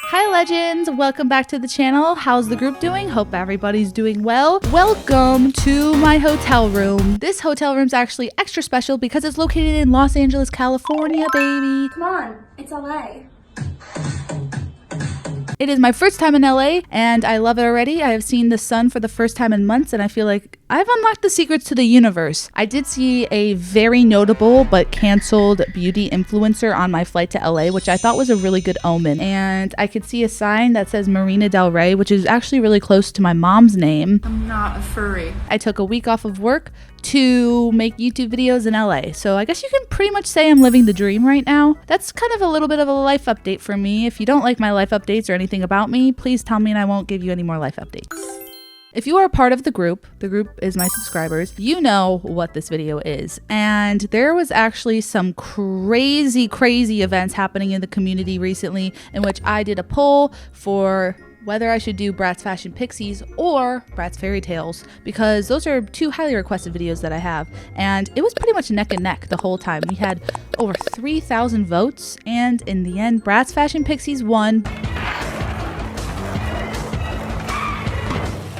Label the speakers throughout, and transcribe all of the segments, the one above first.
Speaker 1: Hi legends, welcome back to the channel. How's the group doing? Hope everybody's doing well. Welcome to my hotel room. This hotel room's actually extra special because it's located in Los Angeles, California, baby.
Speaker 2: Come on, it's LA.
Speaker 1: It is my first time in LA and I love it already. I have seen the sun for the first time in months and I feel like I've unlocked the secrets to the universe. I did see a very notable but canceled beauty influencer on my flight to LA, which I thought was a really good omen. And I could see a sign that says Marina Del Rey, which is actually really close to my mom's name.
Speaker 2: I'm not a furry.
Speaker 1: I took a week off of work to make YouTube videos in LA. So I guess you can pretty much say I'm living the dream right now. That's kind of a little bit of a life update for me. If you don't like my life updates or anything about me, please tell me and I won't give you any more life updates. If you are a part of the group is my subscribers, you know what this video is. And there was actually some crazy events happening in the community recently in which I did a poll for whether I should do Bratz Fashion Pixiez or Bratz Fairy Tales, because those are two highly requested videos that I have. And it was pretty much neck and neck the whole time. We had over 3,000 votes, and in the end, Bratz Fashion Pixiez won.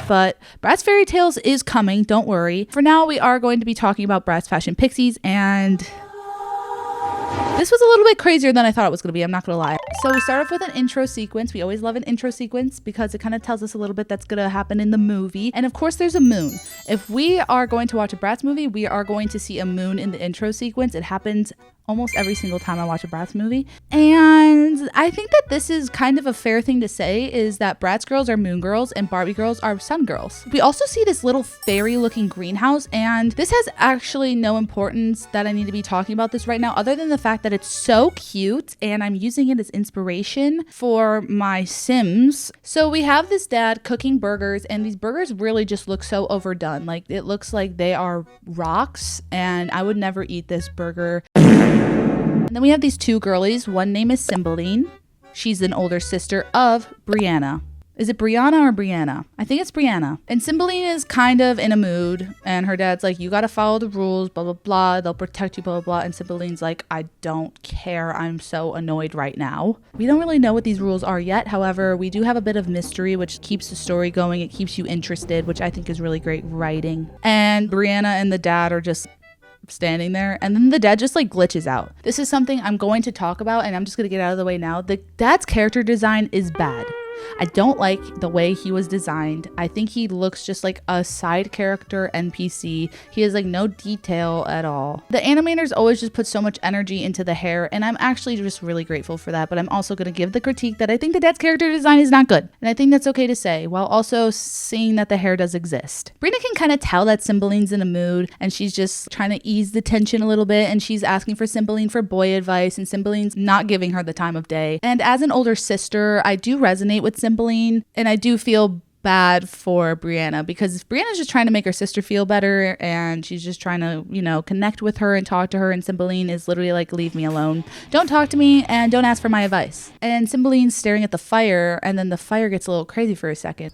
Speaker 1: But Bratz Fairy Tales is coming, don't worry. For now, we are going to be talking about Bratz Fashion Pixiez, and this was a little bit crazier than I thought it was going to be, I'm not going to lie. So we start off with an intro sequence. We always love an intro sequence because it kind of tells us a little bit that's going to happen in the movie. And of course, there's a moon. If we are going to watch a Bratz movie, we are going to see a moon in the intro sequence. It happens almost every single time I watch a Bratz movie. And I think that this is kind of a fair thing to say, is that Bratz girls are moon girls and Barbie girls are sun girls. We also see this little fairy looking greenhouse, and this has actually no importance that I need to be talking about this right now, other than the fact that it's so cute and I'm using it as inspiration for my Sims. So we have this dad cooking burgers, and these burgers really just look so overdone. Like, it looks like they are rocks, and I would never eat this burger. And then we have these two girlies. One name is Cymbeline. She's an older sister of Brianna. Is it Brianna or Brianna? I think it's Brianna. And Cymbeline is kind of in a mood, and her dad's like, you gotta follow the rules, blah, blah, blah. They'll protect you, blah, blah, blah. And Cymbeline's like, I don't care. I'm so annoyed right now. We don't really know what these rules are yet. However, we do have a bit of mystery, which keeps the story going. It keeps you interested, which I think is really great writing. And Brianna and the dad are just standing there, and then the dad just like glitches out. This is something I'm going to talk about, and I'm just gonna get out of the way now. The dad's character design is bad. I don't like the way he was designed. I think he looks just like a side character NPC. He has like no detail at all. The animators always just put so much energy into the hair, and I'm actually just really grateful for that. But I'm also going to give the critique that I think the dad's character design is not good. And I think that's okay to say, while also seeing that the hair does exist. Brina can kind of tell that Cymbeline's in a mood, and she's just trying to ease the tension a little bit, and she's asking for Cymbeline for boy advice, and Cymbeline's not giving her the time of day. And as an older sister, I do resonate with Cymbeline, and I do feel bad for Brianna, because Brianna's just trying to make her sister feel better, and she's just trying to, you know, connect with her and talk to her, and Cymbeline is literally like, leave me alone. Don't talk to me and don't ask for my advice. And Cymbeline's staring at the fire, and then the fire gets a little crazy for a second.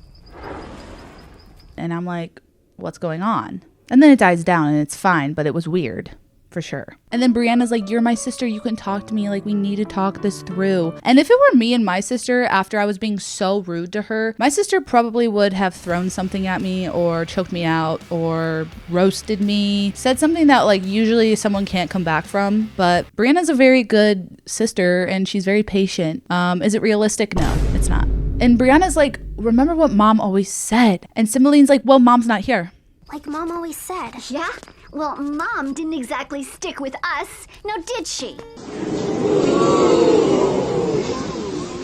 Speaker 1: And I'm like, what's going on? And then it dies down and it's fine, but it was weird. For sure. And then Brianna's like, you're my sister, you can talk to me, like, we need to talk this through. And if it were me and my sister, after I was being so rude to her, my sister probably would have thrown something at me or choked me out or roasted me, said something that like usually someone can't come back from. But Brianna's a very good sister and she's very patient. Is it realistic? No, it's not. And Brianna's like, remember what mom always said. And Cymbeline's like, well, mom's not here.
Speaker 3: Like mom always said.
Speaker 4: Yeah? Well, mom didn't exactly stick with us, now did she?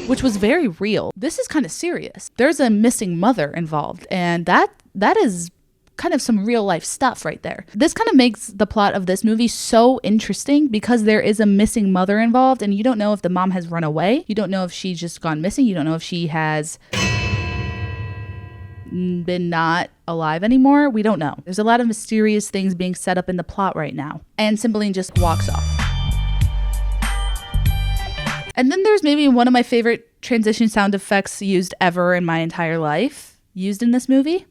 Speaker 1: Which was very real. This is kind of serious. There's a missing mother involved, and that is kind of some real life stuff right there. This kind of makes the plot of this movie so interesting because there is a missing mother involved, and you don't know if the mom has run away. You don't know if she's just gone missing. You don't know if she has been not alive anymore. We don't know. There's a lot of mysterious things being set up in the plot right now. And Cymbeline just walks off. And then there's maybe one of my favorite transition sound effects used ever in my entire life, used in this movie.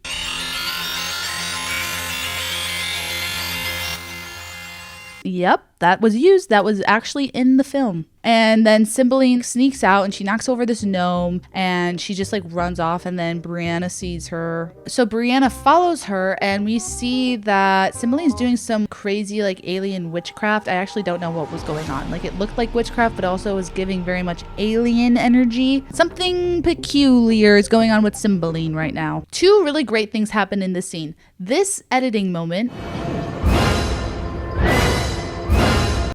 Speaker 1: Yep, that was used. That was actually in the film. And then Cymbeline sneaks out and she knocks over this gnome and she just like runs off, and then Brianna sees her. So Brianna follows her and we see that Cymbeline's doing some crazy like alien witchcraft. I actually don't know what was going on. Like, it looked like witchcraft, but also was giving very much alien energy. Something peculiar is going on with Cymbeline right now. Two really great things happen in this scene. This editing moment,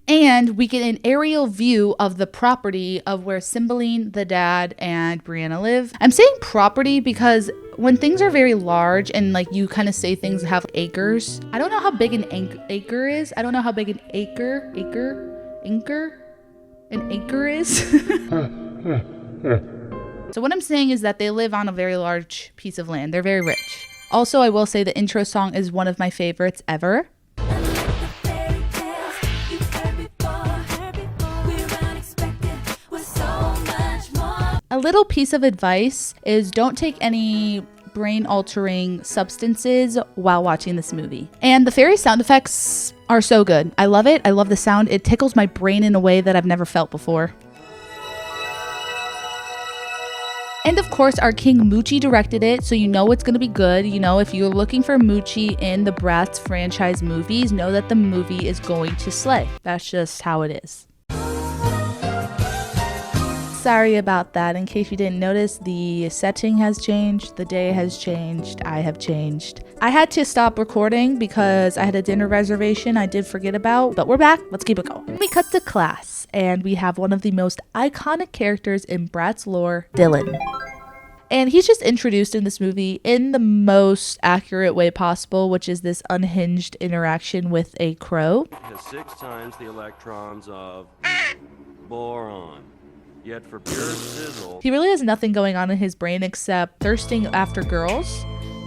Speaker 1: and we get an aerial view of the property of where Cymbeline, the dad, and Brianna live. I'm saying property because when things are very large and like you kind of say things have acres, I don't know how big an acre is. I don't know how big an acre is. So what I'm saying is that they live on a very large piece of land. They're very rich. Also, I will say the intro song is one of my favorites ever. A little piece of advice is don't take any brain-altering substances while watching this movie. And the fairy sound effects are so good. I love it. I love the sound. It tickles my brain in a way that I've never felt before. And of course, our King Moochie directed it, so you know it's going to be good. You know, if you're looking for Moochie in the Bratz franchise movies, know that the movie is going to slay. That's just how it is. Sorry about that. In case you didn't notice, the setting has changed, the day has changed, I have changed. I had to stop recording because I had a dinner reservation I did forget about, but we're back. Let's keep it going. We cut to class, and we have one of the most iconic characters in Bratz lore, Dylan. And he's just introduced in this movie in the most accurate way possible, which is this unhinged interaction with a crow.
Speaker 3: Has 6 times the electrons of boron. Yet for pure sizzle,
Speaker 1: he really has nothing going on in his brain except thirsting after girls,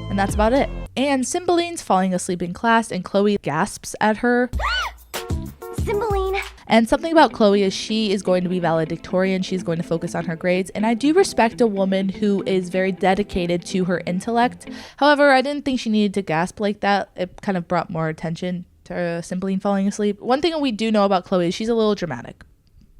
Speaker 1: and that's about it. And Cymbeline's falling asleep in class, and Chloe gasps at her.
Speaker 4: Cymbeline.
Speaker 1: And something about Chloe is she is going to be valedictorian. She's going to focus on her grades. And I do respect a woman who is very dedicated to her intellect. However, I didn't think she needed to gasp like that. It kind of brought more attention to Cymbeline falling asleep. One thing we do know about Chloe is she's a little dramatic.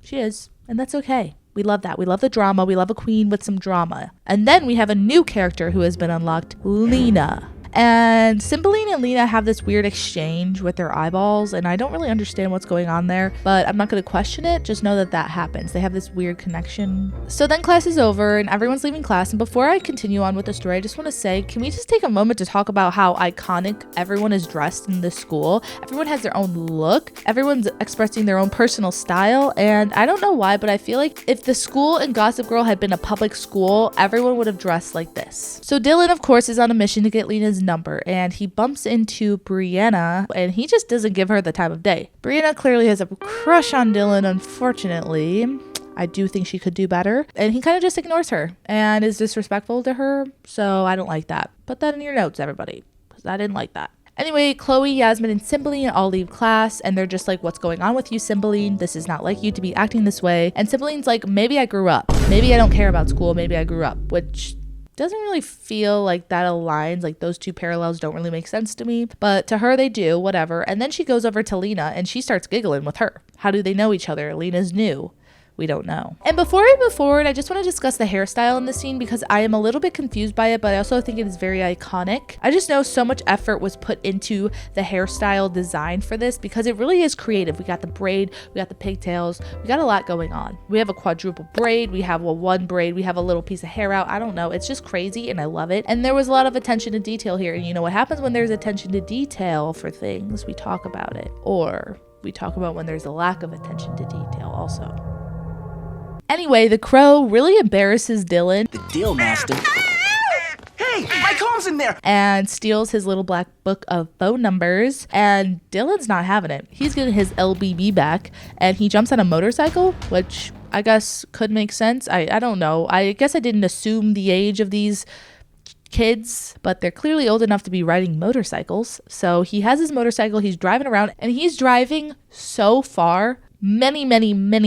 Speaker 1: She is, and that's okay. We love that. We love the drama. We love a queen with some drama. And then we have a new character who has been unlocked, Lena. And Cymbeline and Lena have this weird exchange with their eyeballs, and I don't really understand what's going on there, but I'm not going to question it. Just know that that happens. They have this weird connection. So then class is over and everyone's leaving class, and before I continue on with the story, I just want to say, can we just take a moment to talk about how iconic everyone is dressed in this school? Everyone has their own look. Everyone's expressing their own personal style, and I don't know why, but I feel like if the school in Gossip Girl had been a public school, everyone would have dressed like this. So Dylan, of course, is on a mission to get Lena's number, and he bumps into Brianna, and he just doesn't give her the time of day. Brianna clearly has a crush on Dylan, unfortunately. I do think she could do better, and he kind of just ignores her and is disrespectful to her, so I don't like that. Put that in your notes, everybody, because I didn't like that. Anyway, Chloe, Yasmin, and Cymbeline all leave class, and they're just like, what's going on with you, Cymbeline? This is not like you to be acting this way. And Cymbeline's like, maybe I grew up. Maybe I don't care about school. Maybe I grew up, which doesn't really feel like that aligns. Like, those two parallels don't really make sense to me, but to her they do, whatever. And then she goes over to Lena and she starts giggling with her. How do they know each other? Lena's new. We don't know. And before I move forward, I just want to discuss the hairstyle in this scene because I am a little bit confused by it, but I also think it is very iconic. I just know so much effort was put into the hairstyle design for this because it really is creative. We got the braid, we got the pigtails, we got a lot going on. We have a quadruple braid, we have a one braid, we have a little piece of hair out. I don't know. It's just crazy and I love it. And there was a lot of attention to detail here. And you know what happens when there's attention to detail for things? We talk about it. Or we talk about when there's a lack of attention to detail also. Anyway, the crow really embarrasses Dylan.
Speaker 5: The deal, master. Hey, my car's in there!
Speaker 1: And steals his little black book of phone numbers. And Dylan's not having it. He's getting his LBB back. And he jumps on a motorcycle, which I guess could make sense. I don't know. I guess I didn't assume the age of these kids, but they're clearly old enough to be riding motorcycles. So he has his motorcycle. He's driving around. And he's driving so far. Many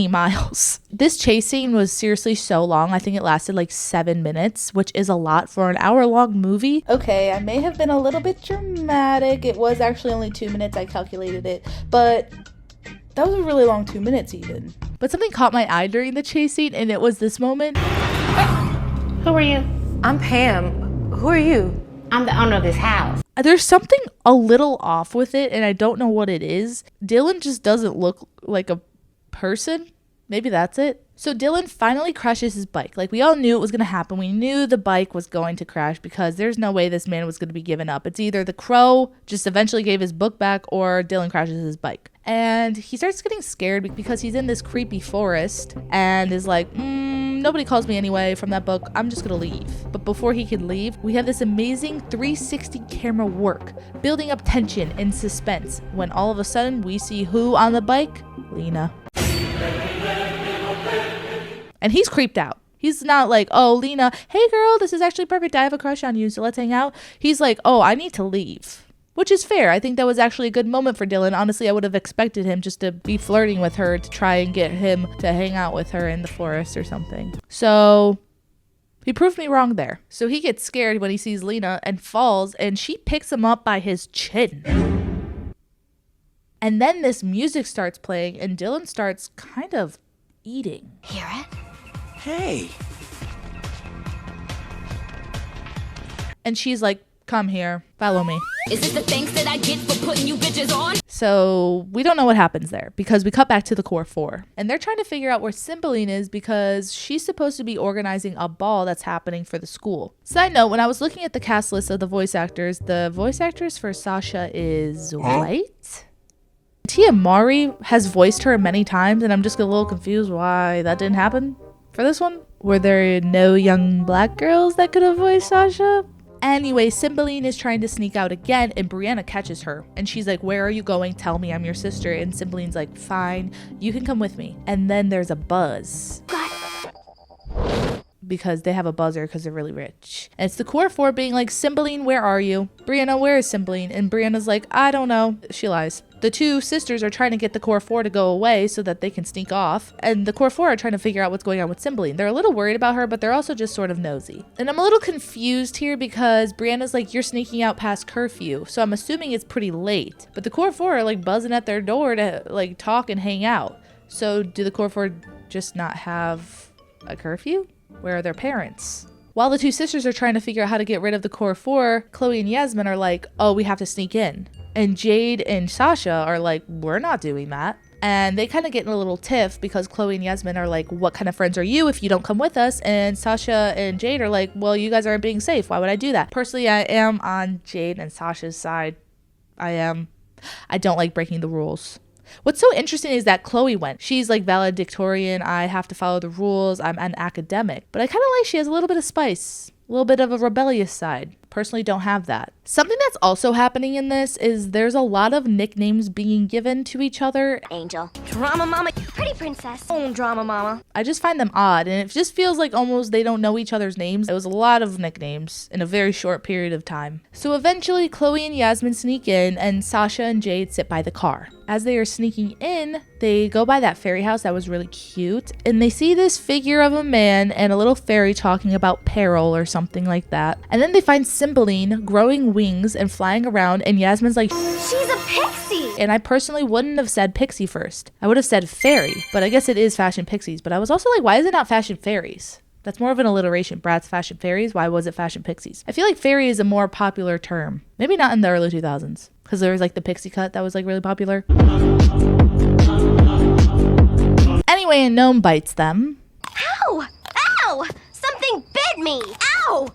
Speaker 1: miles. This chase scene was seriously so long. I think it lasted like 7 minutes, which is a lot for an hour-long movie. Okay, I may have been a little bit dramatic. It was actually only 2 minutes. I calculated it. But That was a really long 2 minutes even. But something caught my eye during the chase scene, and it was this moment.
Speaker 6: Who are you?
Speaker 7: I'm Pam. Who are you?
Speaker 6: I'm the owner of this house.
Speaker 1: There's something a little off with it, and I don't know what it is. Dylan just doesn't look like a person. Maybe that's it. So Dylan finally crashes his bike. Like, we all knew it was going to happen. We knew the bike was going to crash because there's no way this man was going to be given up. It's either the crow just eventually gave his book back or Dylan crashes his bike. And he starts getting scared because he's in this creepy forest and is like, nobody calls me anyway from that book. I'm just going to leave. But before he can leave, we have this amazing 360 camera work, building up tension and suspense when all of a sudden we see who on the bike? Lena. And he's creeped out. He's not like, oh, Lena, hey girl, this is actually perfect. I have a crush on you, so let's hang out. He's like, oh, I need to leave. Which is fair. I think that was actually a good moment for Dylan. Honestly, I would have expected him just to be flirting with her to try and get him to hang out with her in the forest or something. So he proved me wrong there. So he gets scared when he sees Lena and falls, and she picks him up by his chin. And then this music starts playing, and Dylan starts kind of eating.
Speaker 4: Hear it?
Speaker 5: Hey.
Speaker 1: And she's like, come here, follow me.
Speaker 8: Is this the thanks that I get for putting you bitches on?
Speaker 1: So we don't know what happens there because we cut back to the core four. And they're trying to figure out where Cymbeline is because she's supposed to be organizing a ball that's happening for the school. Side note, when I was looking at the cast list of the voice actors for Sasha is white. Tia Mowry has voiced her many times, and I'm just a little confused why that didn't happen for this one. Were there no young black girls that could have voiced Sasha? Anyway, Cymbeline is trying to sneak out again, and Brianna catches her. And she's like, where are you going? Tell me I'm your sister. And Cymbeline's like, fine, you can come with me. And then there's a buzz. Because they have a buzzer because they're really rich. And it's the core four being like, Cymbeline, where are you? Brianna, where is Cymbeline? And Brianna's like, I don't know. She lies. The two sisters are trying to get the core four to go away so that they can sneak off. And the core four are trying to figure out what's going on with Cymbeline. They're a little worried about her, but they're also just sort of nosy. And I'm a little confused here because Brianna's like, you're sneaking out past curfew. So I'm assuming it's pretty late. But the core four are like buzzing at their door to like talk and hang out. So do the core four just not have a curfew? Where are their parents? While the two sisters are trying to figure out how to get rid of the core four, Chloe and Yasmin are like, oh, we have to sneak in. And Jade and Sasha are like, we're not doing that. And they kind of get in a little tiff because Chloe and Yasmin are like, what kind of friends are you if you don't come with us? And Sasha and Jade are like, well, you guys aren't being safe. Why would I do that? Personally, I am on Jade and Sasha's side. I am. I don't like breaking the rules. What's so interesting is that Chloe went. She's like valedictorian. I have to follow the rules. I'm an academic. But I kind of like she has a little bit of spice, a little bit of a rebellious side. Personally don't have that. Something that's also happening in this is there's a lot of nicknames being given to each other.
Speaker 4: Angel.
Speaker 7: Drama mama.
Speaker 4: Pretty princess.
Speaker 7: Own drama mama.
Speaker 1: I just find them odd, and it just feels like almost they don't know each other's names. It was a lot of nicknames in a very short period of time. So eventually Chloe and Yasmin sneak in, and Sasha and Jade sit by the car. As they are sneaking in, they go by that fairy house that was really cute, and they see this figure of a man and a little fairy talking about peril or something like that. And then they find Cymbeline growing wings and flying around, and Yasmin's like,
Speaker 4: She's a pixie!
Speaker 1: and I personally wouldn't have said pixie first. I would have said fairy, but I guess it is Fashion Pixiez. But I was also like, why is it not Fashion Fairies? That's more of an alliteration. Bratz Fashion Fairies. Why was it Fashion Pixiez? I feel like fairy is a more popular term. Maybe not in the early 2000s. Because there was like the pixie cut that was like really popular. Anyway, a gnome bites them.
Speaker 4: Ow! Ow! Something bit me! Ow!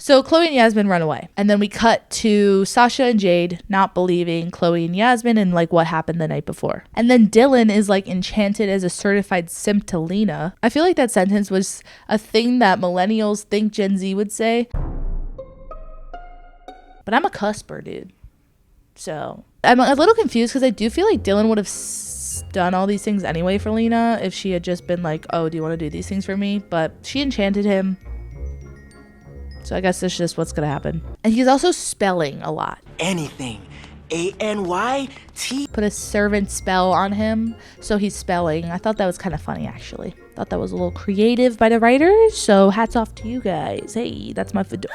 Speaker 1: So Chloe and Yasmin run away. And then we cut to Sasha and Jade not believing Chloe and Yasmin and like what happened the night before. And then Dylan is like enchanted as a certified simp to Lena. I feel like that sentence was a thing that millennials think Gen Z would say. But I'm a cusper, dude. So I'm a little confused because I do feel like Dylan would have done all these things anyway for Lena if she had just been like, oh, do you want to do these things for me? But she enchanted him. So I guess that's just what's going to happen. And he's also spelling a lot.
Speaker 5: Anything. A-N-Y-T.
Speaker 1: Put a servant spell on him. So he's spelling. I thought that was kind of funny, actually. Thought that was a little creative by the writers. So hats off to you guys. Hey, that's my fedora.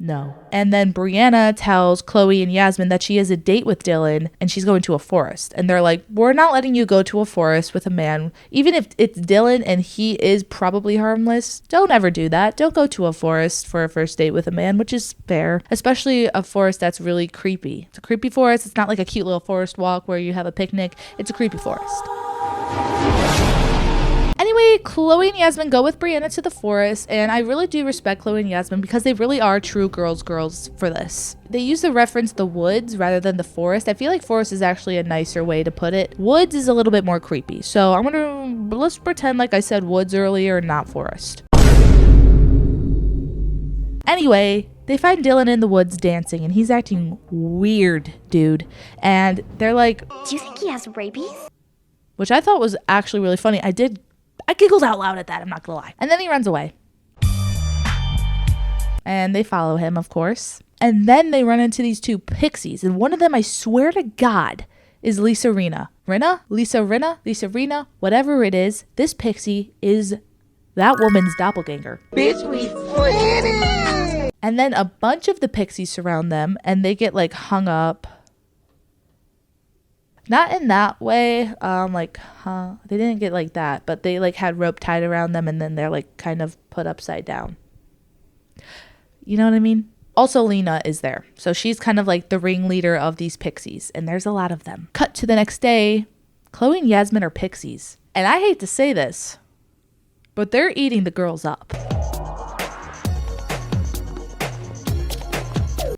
Speaker 1: No. And then Brianna tells Chloe and Yasmin that she has a date with Dylan and she's going to a forest. And they're like, we're not letting you go to a forest with a man. Even if it's Dylan and he is probably harmless, don't ever do that. Don't go to a forest for a first date with a man, which is fair. Especially a forest that's really creepy. It's a creepy forest. It's not like a cute little forest walk where you have a picnic. It's a creepy forest. Anyway, Chloe and Yasmin go with Brianna to the forest, and I really do respect Chloe and Yasmin because they really are true girls for this. They use the reference the woods rather than the forest. I feel like forest is actually a nicer way to put it. Woods is a little bit more creepy, so let's pretend like I said woods earlier and not forest. Anyway, they find Dylan in the woods dancing, and he's acting weird, dude. And they're like,
Speaker 4: Do you think he has rabies?
Speaker 1: which I thought was actually really funny. I giggled out loud at that, I'm not gonna lie. And then he runs away. And they follow him, of course. And then they run into these two pixies. And one of them, I swear to God, is Lisa Rinna. Lisa Rinna, whatever it is. This pixie is that woman's doppelganger.
Speaker 5: Bitch, we twinning!
Speaker 1: And then a bunch of the pixies surround them and they get like hung up. Not in that way, they didn't get like that, but they like had rope tied around them and then they're like kind of put upside down. You know what I mean? Also, Lena is there. So she's kind of like the ringleader of these pixies, and there's a lot of them. Cut to the next day, Chloe and Yasmin are pixies. And I hate to say this, but they're eating the girls up.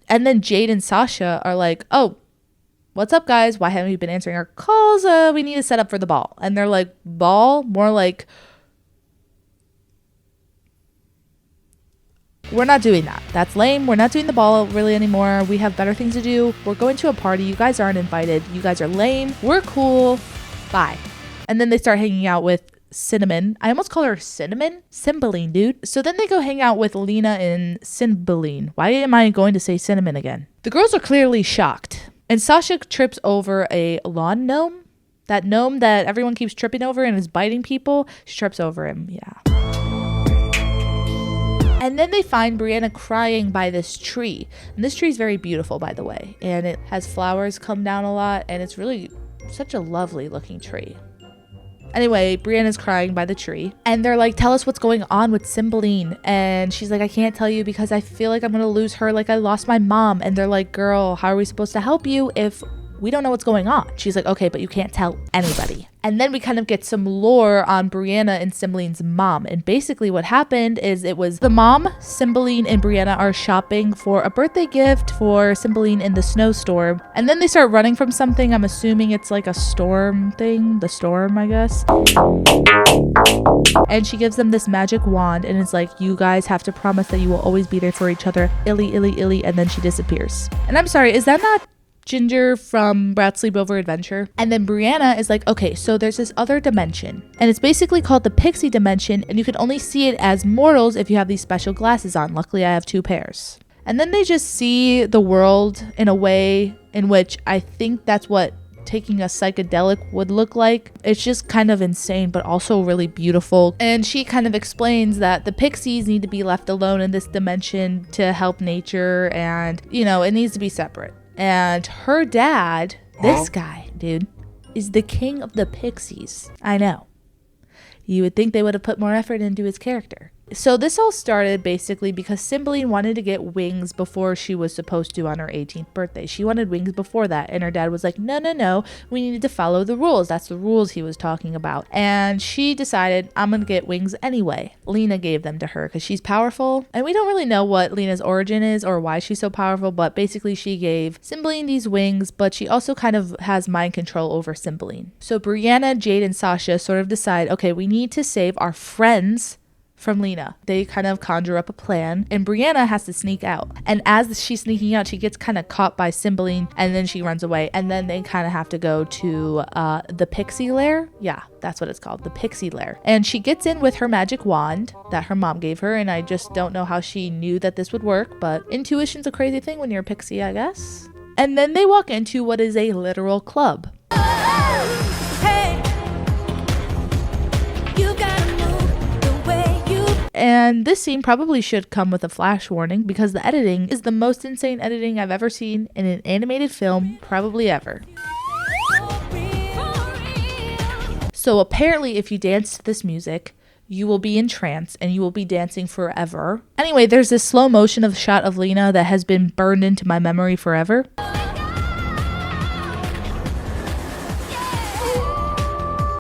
Speaker 1: And then Jade and Sasha are like, oh, what's up, guys? Why haven't you been answering our calls? We need to set up for the ball. And they're like, ball? More like, we're not doing that. That's lame. We're not doing the ball really anymore. We have better things to do. We're going to a party. You guys aren't invited. You guys are lame. We're cool. Bye. And then they start hanging out with Cinnamon. I almost call her Cinnamon. Cymbeline, dude. So then they go hang out with Lena and Cymbeline. Why am I going to say Cinnamon again? The girls are clearly shocked. And Sasha trips over a lawn gnome. That gnome that everyone keeps tripping over and is biting people. She trips over him. Yeah. And then they find Brianna crying by this tree. And this tree is very beautiful, by the way. And it has flowers come down a lot. And it's really such a lovely looking tree. Anyway, Brianna's crying by the tree. And they're like, tell us what's going on with Cymbeline. And she's like, I can't tell you because I feel like I'm going to lose her like I lost my mom. And they're like, girl, how are we supposed to help you if we don't know what's going on? She's like, okay, but you can't tell anybody. And then we kind of get some lore on Brianna and Cymbeline's mom. And basically what happened is it was the mom, Cymbeline, and Brianna are shopping for a birthday gift for Cymbeline in the snowstorm. And then they start running from something. I'm assuming it's like a storm thing. The storm, I guess. And she gives them this magic wand and it's like, you guys have to promise that you will always be there for each other. Illy, illy, illy. And then she disappears. And I'm sorry, is that not Ginger from Bratz Sleepover Adventure? And then Brianna is like, okay, so there's this other dimension and it's basically called the Pixie Dimension and you can only see it as mortals if you have these special glasses on. Luckily, I have 2 pairs. And then they just see the world in a way in which I think that's what taking a psychedelic would look like. It's just kind of insane, but also really beautiful. And she kind of explains that the pixies need to be left alone in this dimension to help nature and, you know, it needs to be separate. And her dad, this guy, dude, is the king of the pixies. I know. You would think they would have put more effort into his character. So this all started basically because Cymbeline wanted to get wings before she was supposed to on her 18th birthday. She wanted wings before that. And her dad was like, no, we needed to follow the rules. That's the rules he was talking about. And she decided, I'm going to get wings anyway. Lena gave them to her because she's powerful. And we don't really know what Lena's origin is or why she's so powerful. But basically she gave Cymbeline these wings, but she also kind of has mind control over Cymbeline. So Brianna, Jade, and Sasha sort of decide, okay, we need to save our friends from Lena. They kind of conjure up a plan and Brianna has to sneak out. And as she's sneaking out, she gets kind of caught by Cymbeline and then she runs away. And then they kind of have to go to the Pixie Lair. Yeah, that's what it's called, the Pixie Lair. And she gets in with her magic wand that her mom gave her. And I just don't know how she knew that this would work, but intuition's a crazy thing when you're a pixie, I guess. And then they walk into what is a literal club. And this scene probably should come with a flash warning because the editing is the most insane editing I've ever seen in an animated film, probably ever. So apparently if you dance to this music, you will be in trance and you will be dancing forever. Anyway, there's this slow motion of shot of Lena that has been burned into my memory forever.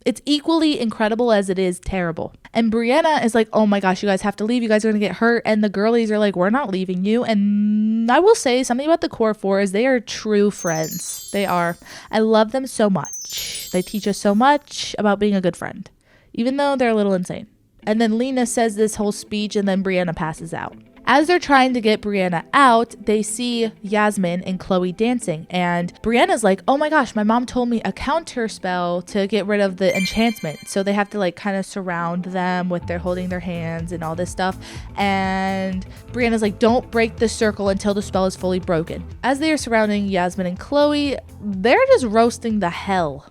Speaker 1: It's equally incredible as it is terrible. And Brianna is like, oh my gosh, you guys have to leave. You guys are going to get hurt. And the girlies are like, we're not leaving you. And I will say something about the core four is they are true friends. They are. I love them so much. They teach us so much about being a good friend, even though they're a little insane. And then Lena says this whole speech and then Brianna passes out. As they're trying to get Brianna out, they see Yasmin and Chloe dancing. And Brianna's like, oh my gosh, my mom told me a counter spell to get rid of the enchantment. So they have to like kind of surround them with their holding their hands and all this stuff. And Brianna's like, don't break the circle until the spell is fully broken. As they are surrounding Yasmin and Chloe, they're just roasting the hell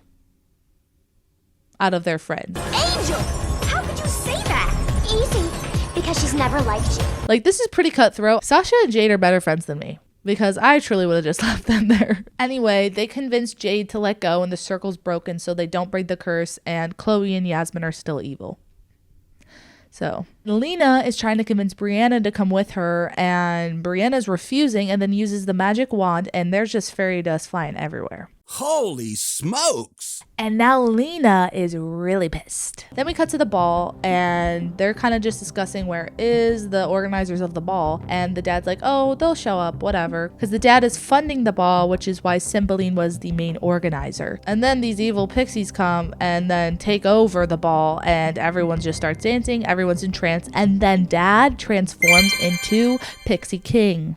Speaker 1: out of their friends.
Speaker 4: Angel! How could you say that? Easy. Because she's never liked you.
Speaker 1: Like, this is pretty cutthroat. Sasha and Jade are better friends than me because I truly would have just left them there. Anyway, they convince Jade to let go and the circle's broken so they don't break the curse, and Chloe and Yasmin are still evil. So Lena is trying to convince Brianna to come with her, and Brianna's refusing and then uses the magic wand, and there's just fairy dust flying everywhere.
Speaker 9: Holy smokes!
Speaker 1: And now Lena is really pissed. Then we cut to the ball and they're kind of just discussing where is the organizers of the ball. And the dad's like, oh, they'll show up, whatever. Because the dad is funding the ball, which is why Cymbeline was the main organizer. And then these evil pixies come and then take over the ball and everyone just starts dancing. Everyone's in trance. And then dad transforms into Pixie King.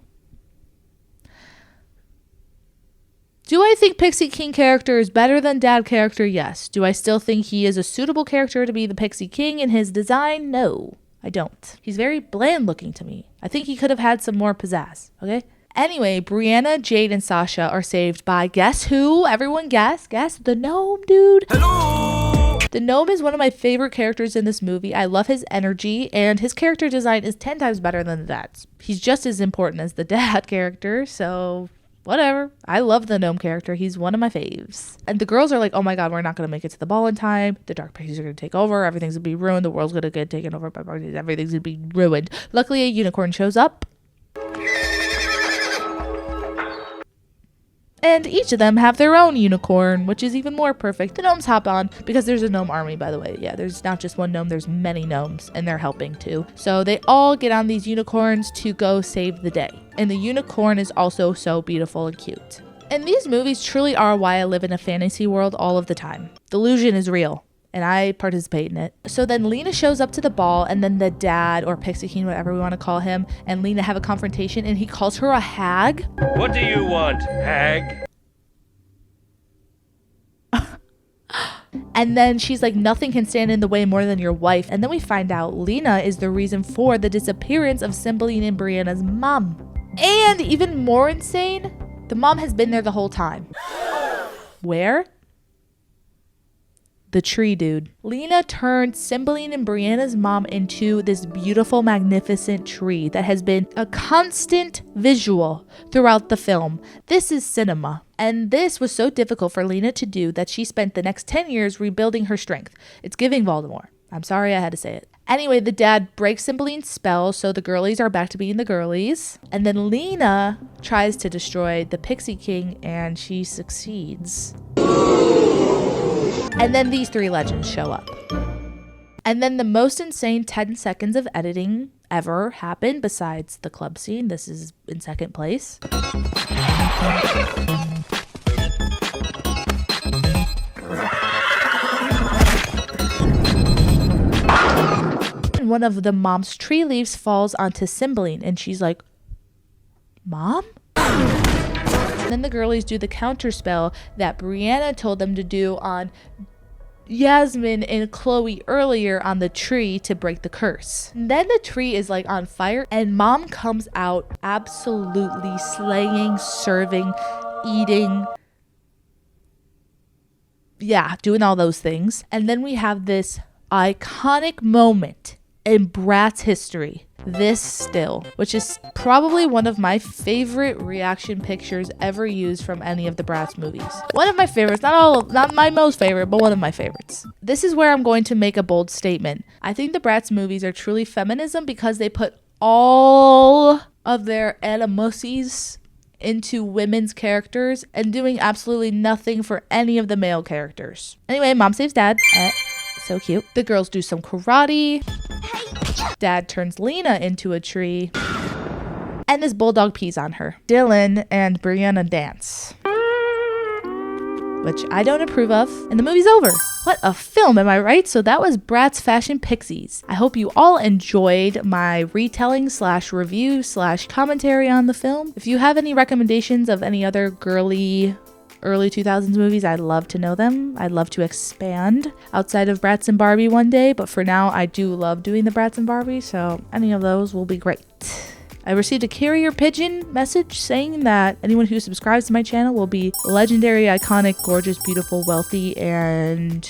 Speaker 1: Do I think Pixie King character is better than dad character? Yes. Do I still think he is a suitable character to be the Pixie King in his design? No, I don't. He's very bland looking to me. I think he could have had some more pizzazz, okay? Anyway, Brianna, Jade, and Sasha are saved by, guess who? Everyone guess? Guess? The gnome, dude.
Speaker 9: Hello!
Speaker 1: The gnome is one of my favorite characters in this movie. I love his energy, and his character design is 10 times better than the dad's. He's just as important as the dad character, so whatever. I love the gnome character. He's one of my faves. And the girls are like, oh my god, we're not going to make it to the ball in time. The dark pixies are going to take over. Everything's going to be ruined. The world's going to get taken over by parties. Everything's going to be ruined. Luckily, a unicorn shows up. And each of them have their own unicorn, which is even more perfect. The gnomes hop on because there's a gnome army, by the way. Yeah, there's not just one gnome, there's many gnomes, and they're helping too. So they all get on these unicorns to go save the day. And the unicorn is also so beautiful and cute. And these movies truly are why I live in a fantasy world all of the time. Delusion is real, and I participate in it. So then Lena shows up to the ball, and then the dad, or Pixie King, whatever we want to call him, and Lena have a confrontation, and he calls her a hag.
Speaker 3: What do you want, hag?
Speaker 1: And then she's like, nothing can stand in the way more than your wife. And then we find out Lena is the reason for the disappearance of Cymbeline and Brianna's mom. And even more insane, the mom has been there the whole time. Where? The tree, dude. Lena turned Cymbeline and Brianna's mom into this beautiful, magnificent tree that has been a constant visual throughout the film. This is cinema. And this was so difficult for Lena to do that she spent the next 10 years rebuilding her strength. It's giving Voldemort. I'm sorry I had to say it. Anyway, the dad breaks Cymbeline's spell, so the girlies are back to being the girlies. And then Lena tries to destroy the Pixie King, and she succeeds. And then these three legends show up. And then the most insane 10 seconds of editing ever happened besides the club scene. This is in second place. And one of the mom's tree leaves falls onto Cymbeline, and she's like, Mom? And then the girlies do the counter spell that Brianna told them to do on Yasmin and Chloe earlier on the tree to break the curse. And then the tree is like on fire, and mom comes out absolutely slaying, serving, eating. Yeah, doing all those things. And then we have this iconic moment in Bratz history. This still, which is probably one of my favorite reaction pictures ever used from any of the Bratz movies. One of my favorites, not my most favorite, but one of my favorites. This is where I'm going to make a bold statement. I think the Bratz movies are truly feminism because they put all of their animosities into women's characters and doing absolutely nothing for any of the male characters. Anyway, mom saves dad. So cute. The girls do some karate. Dad turns Lena into a tree. And this bulldog pees on her. Dylan and Brianna dance, which I don't approve of. And the movie's over. What a film, am I right? So that was Bratz Fashion Pixiez. I hope you all enjoyed my retelling / review / commentary on the film. If you have any recommendations of any other girly early 2000s movies, I'd love to know them. I'd love to expand outside of Bratz and Barbie one day, but for now I do love doing the Bratz and Barbie, so any of those will be great. I received a carrier pigeon message saying that anyone who subscribes to my channel will be legendary, iconic, gorgeous, beautiful, wealthy, and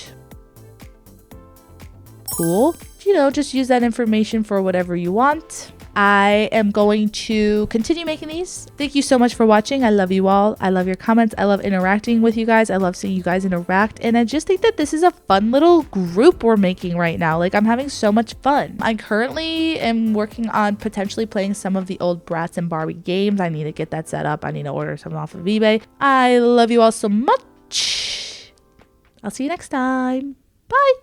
Speaker 1: cool. You know, just use that information for whatever you want. I am going to continue making these. Thank you so much for watching. I love you all. I love your comments. I love interacting with you guys. I love seeing you guys interact. And I just think that this is a fun little group we're making right now. Like, I'm having so much fun. I currently am working on potentially playing some of the old Bratz and Barbie games. I need to get that set up. I need to order some off of eBay. I love you all so much. I'll see you next time. Bye.